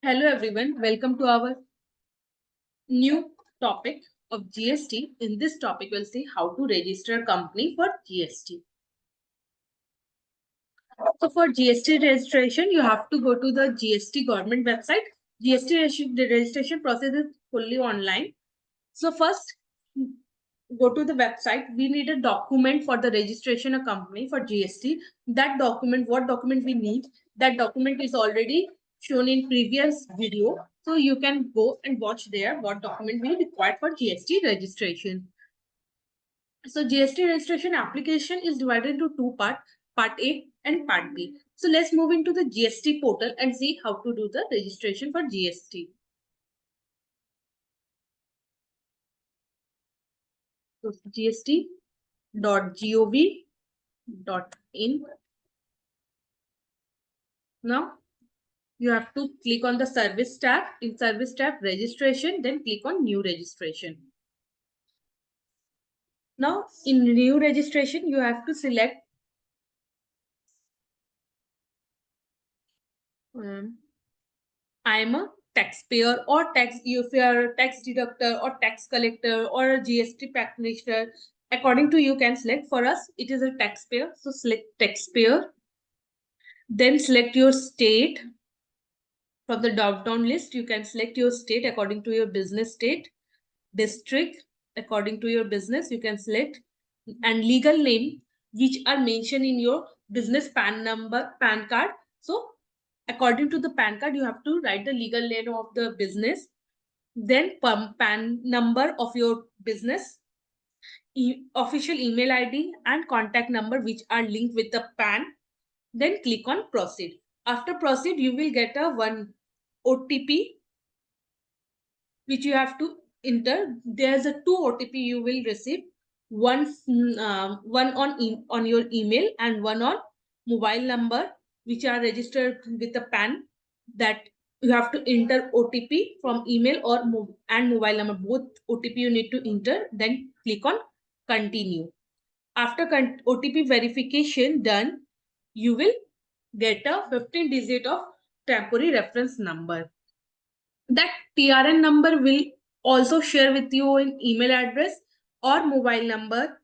Hello everyone, welcome to our new topic of GST. In this topic, we'll see how to register a company for GST. So for GST registration, you have to go to the GST government website. The registration process is fully online. So first, go to the website. We need a document for the registration of company for GST. That document, what document we need, that document is already shown in previous video. So you can go and watch there what document we require for GST registration. So GST registration application is divided into two parts, part A and part B. So let's move into the GST portal and see how to do the registration for GST. So gst.gov.in. Now you have to click on the service tab. In service tab, registration, then click on new registration. Now in new registration, you have to select I am a taxpayer or if you are a tax deductor or tax collector or a GST practitioner. According to you can select. For us, it is a taxpayer. So select taxpayer. Then select your state. From the drop-down list, you can select your state according to your business state. District according to your business, you can select, and legal name which are mentioned in your business PAN card. So according to the PAN card, you have to write the legal name of the business, then PAN number of your business, official email ID and contact number which are linked with the PAN. Then click on proceed. After proceed, you will get a one OTP which you have to enter. There's a two OTP you will receive. One on your email and one on mobile number which are registered with the PAN. That you have to enter OTP from email or and mobile number. Both OTP you need to enter. Then click on continue. After OTP verification done, you will get a 15 digit of temporary reference number. That TRN number will also share with you an email address or mobile number.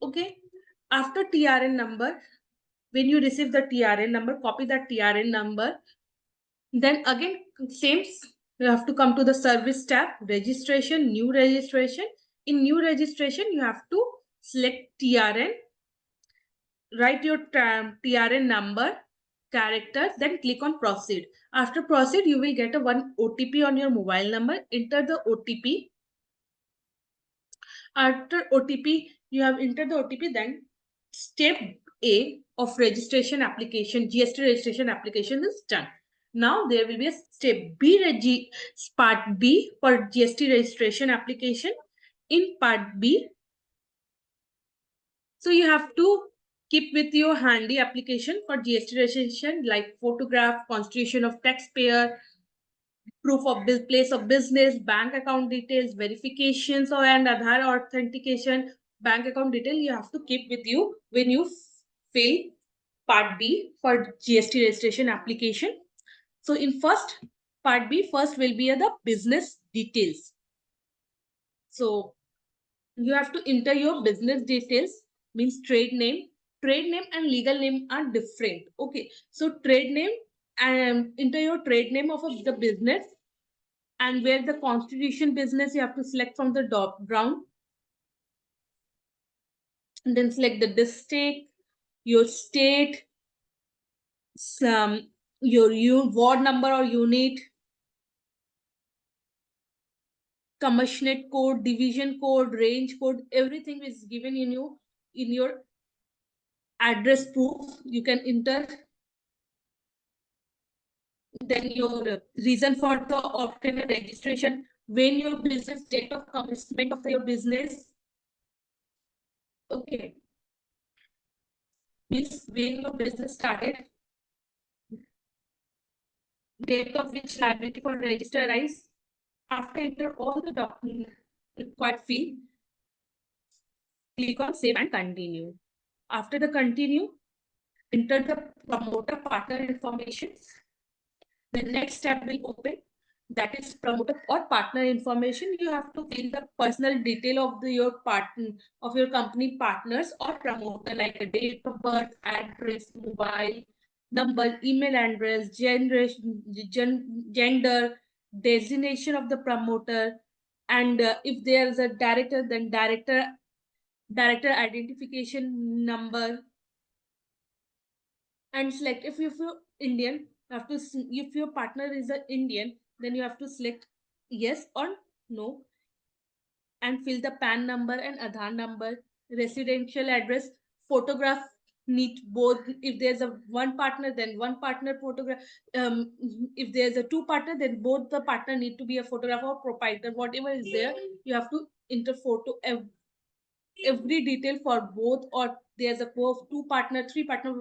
Okay. After TRN number, when you receive the TRN number, copy that TRN number. Then again, same, you have to come to the service tab, registration, new registration. In new registration, you have to select TRN, write your TRN number, character, then click on proceed. After proceed, you will get a one OTP on your mobile number. Enter the OTP. After OTP, you have entered the OTP, then step A of registration application, GST registration application is done. Now there will be a step B, part B for GST registration application. In part B, so you have to keep with your handy application for GST registration like photograph, constitution of taxpayer, proof of place of business, bank account details, verifications and Aadhaar authentication, bank account detail you have to keep with you when you fill part B for GST registration application. So in part B, first will be the business details. So you have to enter your business details, means trade name. Trade name and legal name are different. Okay, so trade name, and enter your trade name of the business, and where the constitution business you have to select from the drop down, and then select the district, your state, your ward number or unit, commissionerate code, division code, range code, everything is given in your address proof. You can enter. Then your reason for the obtain a registration, when your business, date of commencement of your business. Okay, means when your business started, date of which liability for register arise. After enter all the document required field, click on save and continue. After the continue, enter the promoter partner information. The next tab will open, that is promoter or partner information. You have to fill the personal detail of your partner, of your company partners or promoter, like a date of birth, address, mobile number, email address, gender, designation of the promoter, and if there is a director, then director identification number, and select if you're Indian. You have to, if your partner is an Indian, then you have to select yes or no, and fill the PAN number and Aadhaar number, residential address, photograph need both. If there's a one partner, then one partner photograph. If there's a two partner, then both the partner need to be a photographer or proprietor. Whatever is there, you have to enter photo every detail for both, or there's a two partner, three partner.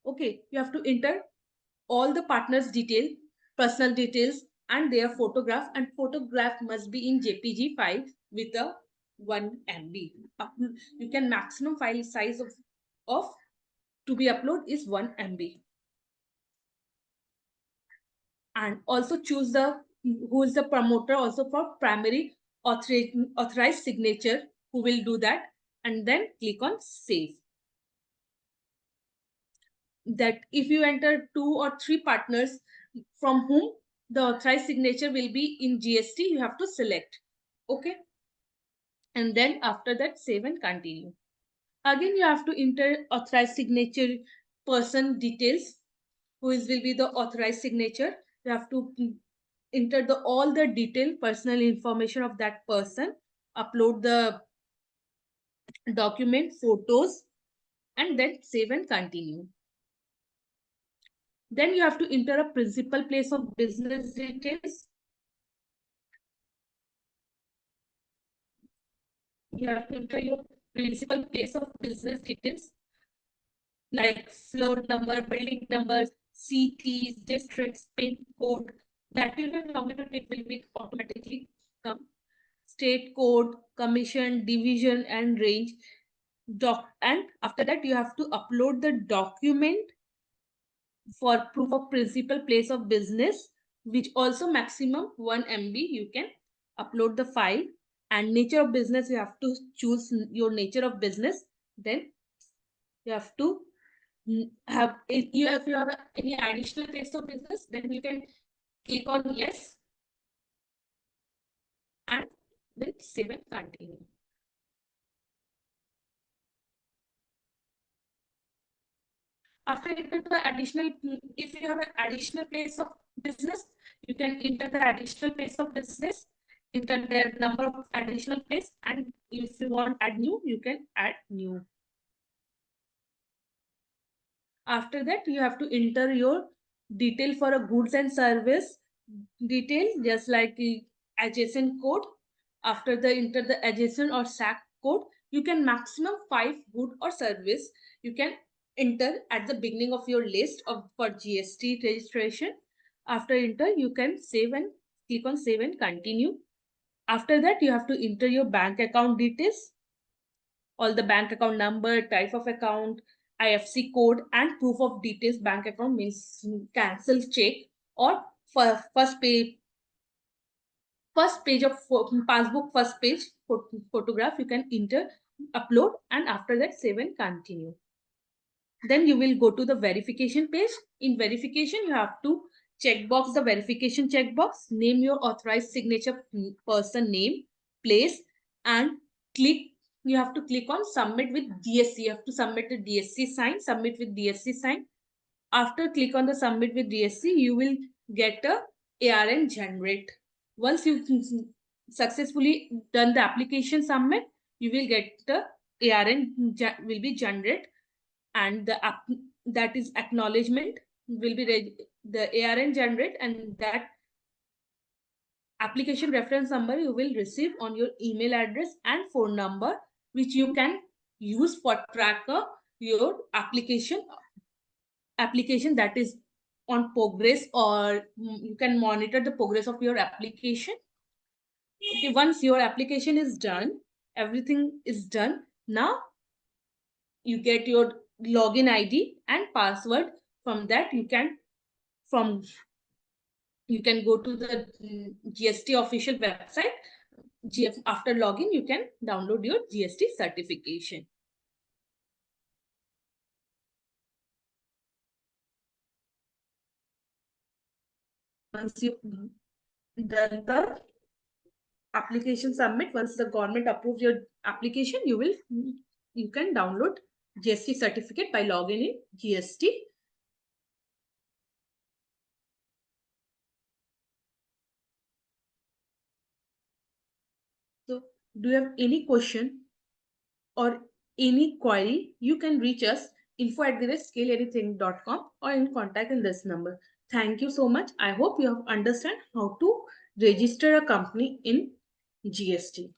Okay, you have to enter all the partners detail, personal details, and their photograph, and photograph must be in jpg file with a 1 MB. You can maximum file size of to be upload is 1 MB. And also choose the who is the promoter also for primary authorized signature, who will do that, and then click on save. That if you enter 2 or 3 partners from whom the authorized signature will be in GST, you have to select. Okay. And then after that, save and continue. Again, you have to enter authorized signature person details, who is will be the authorized signature. You have to enter all the detailed personal information of that person, upload the document, photos, and then save and continue. Then you have to enter a principal place of business details. You have to enter your principal place of business details, like floor number, building numbers, cities, districts, pin code. That will be nominated, it will be automatically come. State code, commission, division, and range. And after that, you have to upload the document for proof of principal place of business, which also maximum 1 MB you can upload the file. And nature of business, you have to choose your nature of business. Then you have to have, if you have any additional place of business, then you can click on yes and then save and continue. After enter the additional, if you have an additional place of business, you can enter the additional place of business, enter the number of additional place, and if you want add new, you can add new. After that, you have to enter your detail for a goods and service detail, just like the adjacent code. After the enter the adjacent or SAC code, you can maximum 5 good or service you can enter at the beginning of your list of for GST registration. After enter, you can save and click on save and continue. After that, you have to enter your bank account details, all the bank account number, type of account, IFC code, and proof of details. Bank account means cancel check or first page of passbook, first page photograph you can enter, upload, and after that save and continue. Then you will go to the verification page. In verification, you have to checkbox the verification checkbox, name your authorized signature person name, place, and click. You have to click on submit with DSC. You have to submit the DSC sign, submit with DSC sign. After click on the submit with DSC, you will get a ARN generate. Once you successfully done the application submit, you will get the ARN will be generate, and the that is acknowledgement will be the ARN generate, and that application reference number you will receive on your email address and phone number, which you can use for tracker your application that is on progress, or you can monitor the progress of your application. Okay, once your application is done, everything is done. Now you get your login ID and password. From that, you can from you can go to the GST official website. After login, you can download your GST certification. Once you've done the application submit, once the government approves your application, you can download GST certificate by logging in GST. So do you have any question or any query? You can reach us info@skillanything.com or in contact in this number. Thank you so much. I hope you have understand how to register a company in GST.